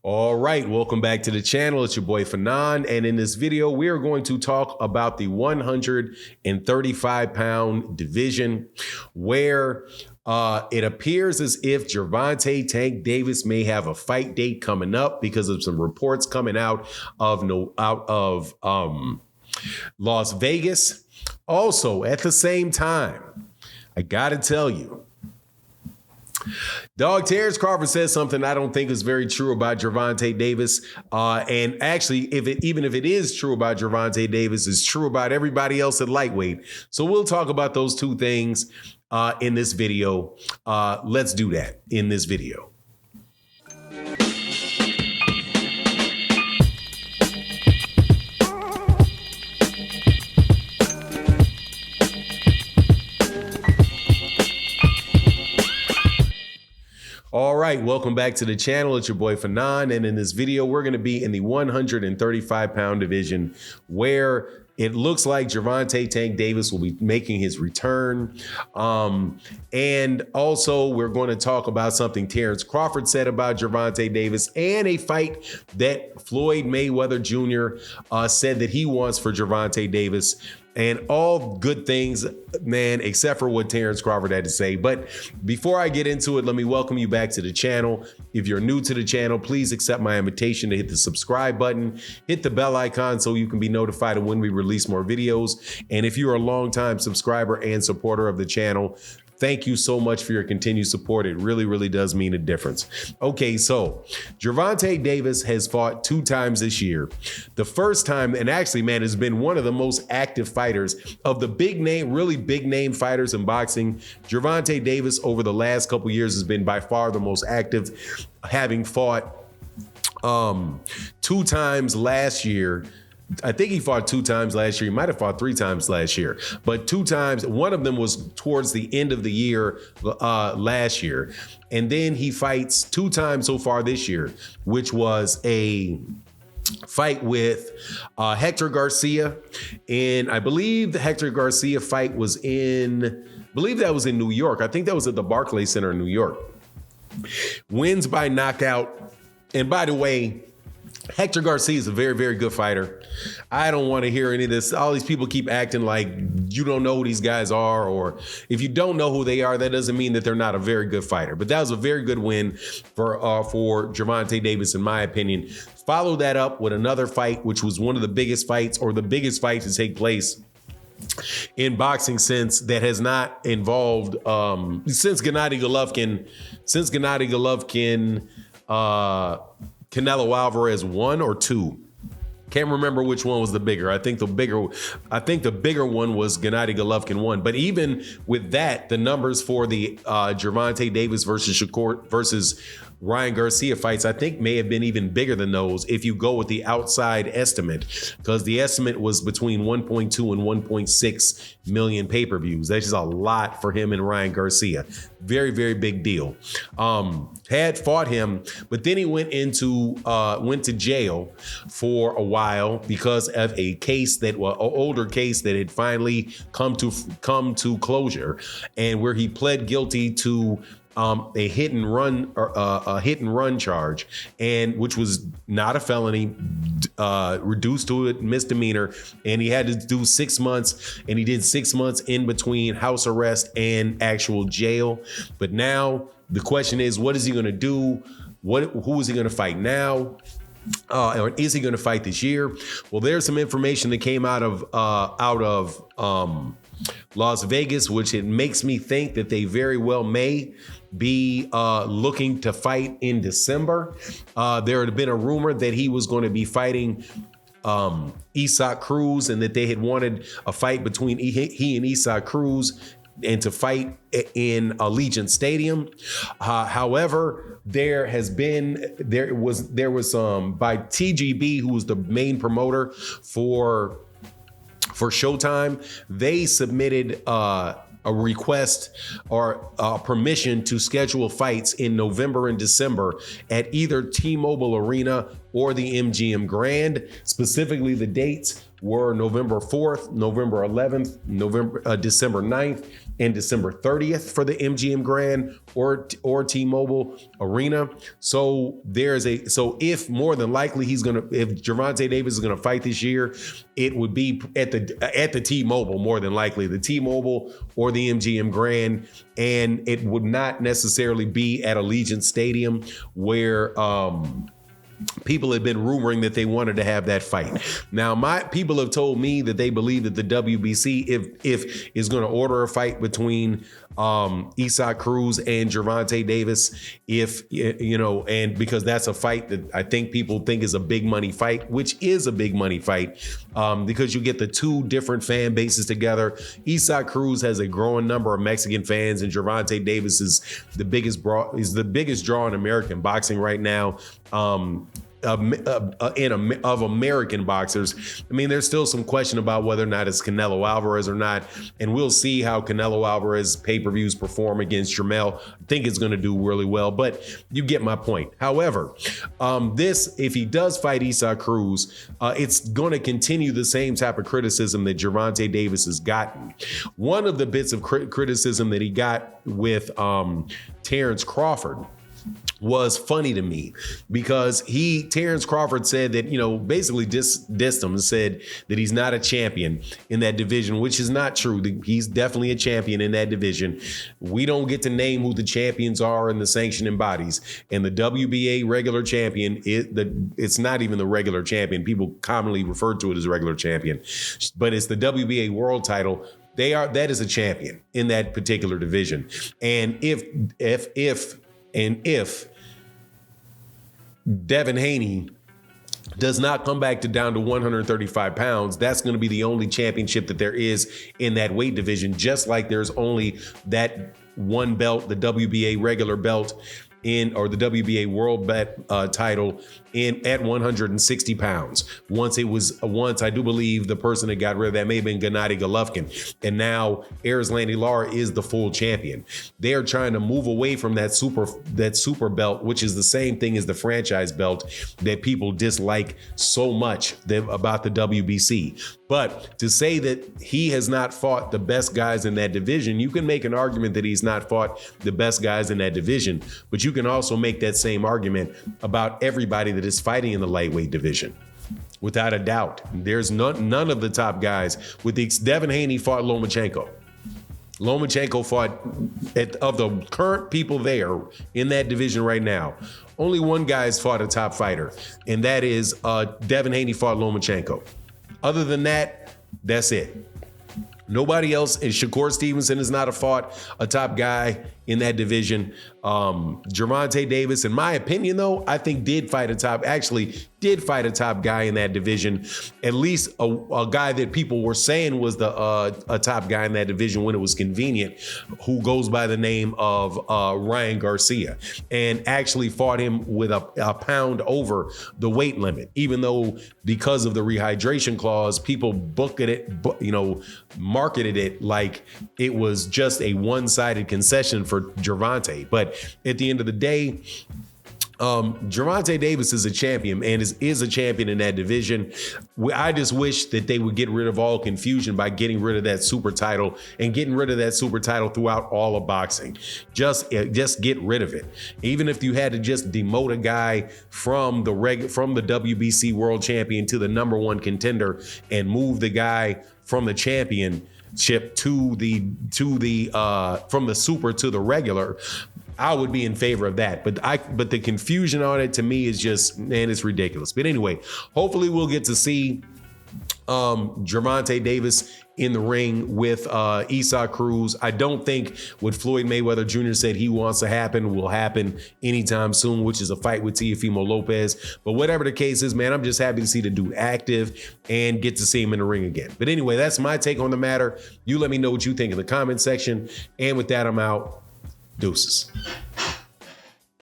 All right, welcome back to the channel. It's your boy Fanon, and in this video, we are going to talk about the 135-pound division, where it appears as if Gervonta Tank Davis may have a fight date coming up because of some reports coming out of Las Vegas. Also, at the same time, I gotta tell you, Terence Crawford says something I don't think is very true about Gervonta Davis. And actually, even if it is true about Gervonta Davis, it's true about everybody else at lightweight. So we'll talk about those two things in this video. Let's do that in this video. All right, welcome back to the channel. It's your boy Fanon, and in this video, we're going to be in the 135-pound division, where it looks like Gervonta Tank Davis will be making his return. And also, we're going to talk about something Terence Crawford said about Gervonta Davis and a fight that Floyd Mayweather Jr. Said that he wants for Gervonta Davis. And all good things, man, except for what Terence Crawford had to say. But before I get into it, let me welcome you back to the channel. If you're new to the channel, please accept my invitation to hit the subscribe button, hit the bell icon so you can be notified of when we release more videos. And if you're a longtime subscriber and supporter of the channel, thank you so much for your continued support. It really, really does mean a difference. Okay, so Gervonta Davis has fought 2 times this year. The first time, and actually, man, has been one of the most active fighters of the big name, really big name fighters in boxing. Gervonta Davis over the last couple years has been by far the most active, having fought 2 times last year. I think he fought 2 times last year. He might have fought 3 times last year, but 2 times. One of them was towards the end of the year last year. And then he fights 2 times so far this year, which was a fight with Hector Garcia. And I believe the Hector Garcia fight was I believe that was in New York. I think that was at the Barclays Center in New York. Wins by knockout. And by the way, Hector Garcia is a very, very good fighter. I don't want to hear any of this. All these people keep acting like you don't know who these guys are, or if you don't know who they are, that doesn't mean that they're not a very good fighter. But that was a very good win for Gervonta Davis, in my opinion. Follow that up with another fight, which was one of the biggest fights, or the biggest fight to take place in boxing since that has not involved since Gennady Golovkin, Canelo Alvarez 1 or 2. Can't remember which one was the bigger. I think the bigger one was Gennady Golovkin 1. But even with that, the numbers for the Gervonta Davis versus Ryan Garcia fights, I think may have been even bigger than those if you go with the outside estimate, because the estimate was between 1.2 and 1.6 million pay-per-views. That's just a lot for him and Ryan Garcia. Very, very big deal. Had fought him, but then he went to jail for a while because of a case that was an older case that had finally come to closure, and where he pled guilty to a hit and run charge, and which was not a felony, reduced to a misdemeanor, and he had to do 6 months, and he did 6 months in between house arrest and actual jail. But now the question is, what is he going to do? Who is he going to fight now? Or is he going to fight this year? Well, there's some information that came out of Las Vegas, which it makes me think that they very well may be looking to fight in December. There had been a rumor that he was going to be fighting Isaac Cruz, and that they had wanted a fight between he and Isaac Cruz, and to fight in Allegiant Stadium. However, there was by TGB, who was the main promoter for Showtime, they submitted a request or permission to schedule fights in November and December at either T-Mobile Arena or the MGM Grand. Specifically, the dates were November 4th, November 11th, December 9th, and December 30th for the MGM Grand or T-Mobile Arena. So if more than likely if Gervonta Davis is gonna fight this year, it would be at the T-Mobile, more than likely, the T-Mobile or the MGM Grand, and it would not necessarily be at Allegiant Stadium where people have been rumoring that they wanted to have that fight. Now, my people have told me that they believe that the WBC, if is going to order a fight between Isaac Cruz and Gervonta Davis, and because that's a fight that I think people think is a big money fight, which is a big money fight, because you get the two different fan bases together. Isaac Cruz has a growing number of Mexican fans, and Gervonta Davis is the biggest draw in American boxing right now. Of American boxers. I mean, there's still some question about whether or not it's Canelo Alvarez or not, and we'll see how Canelo Alvarez pay-per-views perform against Jermell. I think it's going to do really well, but you get my point. However, if he does fight Isaac Cruz, it's going to continue the same type of criticism that Gervonta Davis has gotten. One of the bits of criticism that he got with Terence Crawford was funny to me, because Terence Crawford said that, basically dissed him and said that he's not a champion in that division, which is not true. He's definitely a champion in that division. We don't get to name who the champions are in the sanctioning bodies, and the WBA regular champion, it's not even the regular champion. People commonly refer to it as a regular champion, but it's the WBA world title. That is a champion in that particular division. And if Devin Haney does not come back down to 135 pounds, that's going to be the only championship that there is in that weight division, just like there's only that one belt, the WBA regular belt, or the WBA world title at 160 pounds. Once I do believe the person that got rid of that may have been Gennady Golovkin, and now Erislandy Lara is the full champion. They are trying to move away from that super belt, which is the same thing as the franchise belt that people dislike so much about the WBC. But to say that he has not fought the best guys in that division, you can make an argument that he's not fought the best guys in that division, but you can also make that same argument about everybody that is fighting in the lightweight division. Without a doubt, there's none of the top guys. Devin Haney fought Lomachenko. Lomachenko fought, of the current people there in that division right now, only one guy has fought a top fighter, and that is Devin Haney fought Lomachenko. Other than that, that's it. Nobody else, and Shakur Stevenson has not fought a top guy in that division. Gervonta Davis, in my opinion, though, I think did fight a top guy in that division. At least a guy that people were saying was a top guy in that division when it was convenient, who goes by the name of Ryan Garcia, and actually fought him with a pound over the weight limit, even though because of the rehydration clause, people marketed it like it was just a one-sided concession for Gervonta. But at the end of the day, Gervonta Davis is a champion and is a champion in that division. I just wish that they would get rid of all confusion by getting rid of that super title and getting rid of that super title throughout all of boxing. Just get rid of it. Even if you had to just demote a guy from the WBC world champion to the number one contender and move the guy from the championship from the super to the regular, I would be in favor of that. But the confusion on it to me is just, man, it's ridiculous. But anyway, hopefully we'll get to see Gervonta Davis in the ring with Isaac Cruz. I don't think what Floyd Mayweather Jr. said he wants to happen will happen anytime soon, which is a fight with Teofimo Lopez. But whatever the case is, man, I'm just happy to see the dude active and get to see him in the ring again. But anyway, that's my take on the matter. You let me know what you think in the comment section. And with that, I'm out. Deuces.